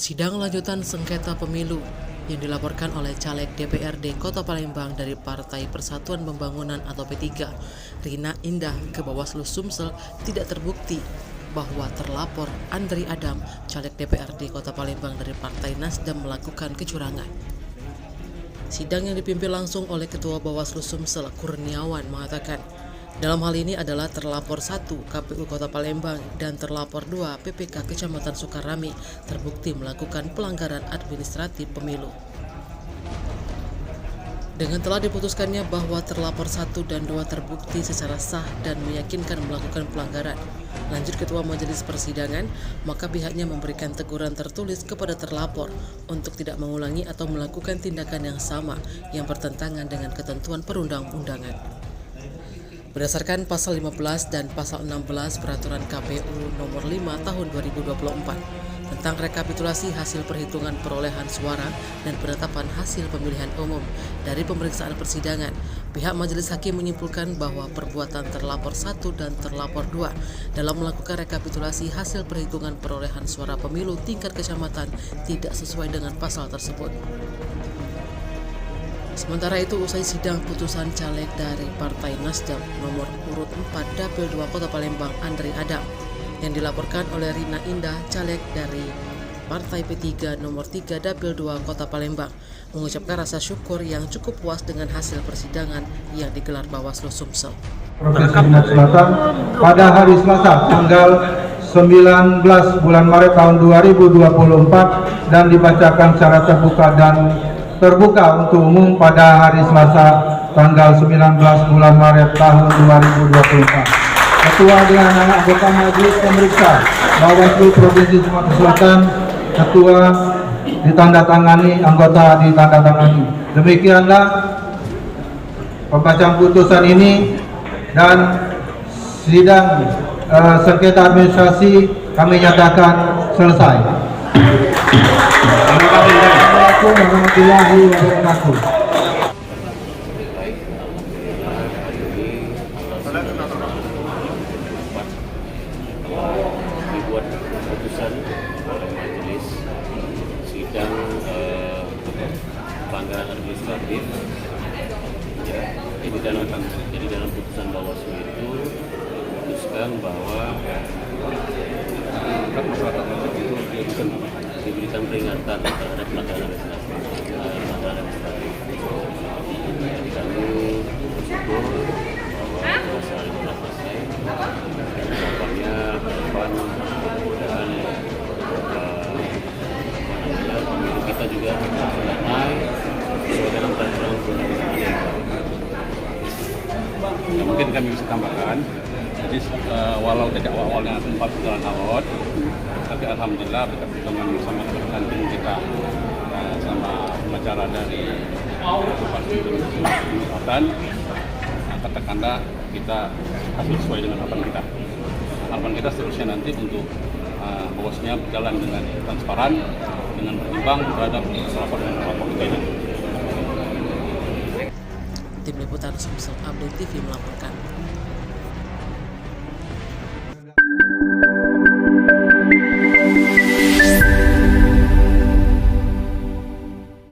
Sidang lanjutan sengketa pemilu yang dilaporkan oleh caleg DPRD Kota Palembang dari Partai Persatuan Pembangunan atau P3, Rina Indah ke Bawaslu Sumsel tidak terbukti bahwa terlapor Andri Adam, caleg DPRD Kota Palembang dari Partai Nasdem melakukan kecurangan. Sidang yang dipimpin langsung oleh Ketua Bawaslu Sumsel Kurniawan mengatakan, dalam hal ini adalah terlapor 1 KPU Kota Palembang dan terlapor 2 PPK Kecamatan Sukarami terbukti melakukan pelanggaran administratif pemilu. Dengan telah diputuskannya bahwa terlapor 1 dan 2 terbukti secara sah dan meyakinkan melakukan pelanggaran, lanjut Ketua Majelis Persidangan, maka pihaknya memberikan teguran tertulis kepada terlapor untuk tidak mengulangi atau melakukan tindakan yang sama yang bertentangan dengan ketentuan perundang-undangan. Berdasarkan pasal 15 dan pasal 16 Peraturan KPU nomor 5 tahun 2024 tentang rekapitulasi hasil perhitungan perolehan suara dan penetapan hasil pemilihan umum dari pemeriksaan persidangan, pihak majelis hakim menyimpulkan bahwa perbuatan terlapor 1 dan terlapor 2 dalam melakukan rekapitulasi hasil perhitungan perolehan suara pemilu tingkat kecamatan tidak sesuai dengan pasal tersebut. Sementara itu, usai sidang putusan caleg dari Partai Nasdem nomor urut 4 Dapil 2 Kota Palembang Andri Adam yang dilaporkan oleh Rina Indah, caleg dari Partai P3 nomor 3 Dapil 2 Kota Palembang, mengucapkan rasa syukur yang cukup puas dengan hasil persidangan yang digelar Bawaslu Sumsel. Provinsi Sumatera Selatan pada hari Selasa tanggal 19 bulan Maret tahun 2024 dan dibacakan secara terbuka untuk umum pada hari Selasa tanggal 19 bulan Maret tahun 2024. Ketua dengan anak anggota Majelis Pemeriksa Bawaslu Provinsi Sumatera Selatan, Ketua ditandatangani, anggota ditandatangani. Demikianlah pembacaan putusan ini dan sidang sengketa administrasi kami nyatakan selesai. Assalamualaikum warahmatullahi wabarakatuh. Dibuat keputusan oleh majelis sidang pelanggaran administratif. Jadi dalam putusan Bawaslu itu memutuskan bahwa diberikan peringatan terhadap pelanggaran administratif. Jadi kami bersyukur bahwa masalah ini telah selesai. Harapannya ke depan mudah-mudahan pemilu kita juga damai sesuai dengan peraturan perundang-undangan yang baru. Ya, mungkin kami bisa tambahkan, jadi walau dari awalnya sempat jalan alot, tapi alhamdulillah dengan bersama teman kita sama pengacara dari Bupati Selatan, katakanlah kita hasil sesuai dengan harapan kita. Harapan kita seterusnya nanti untuk bahwasanya berjalan dengan transparan, dengan berimbang terhadap lapor dan lapor kita. Tim Liputan Sumsel Update TV melaporkan.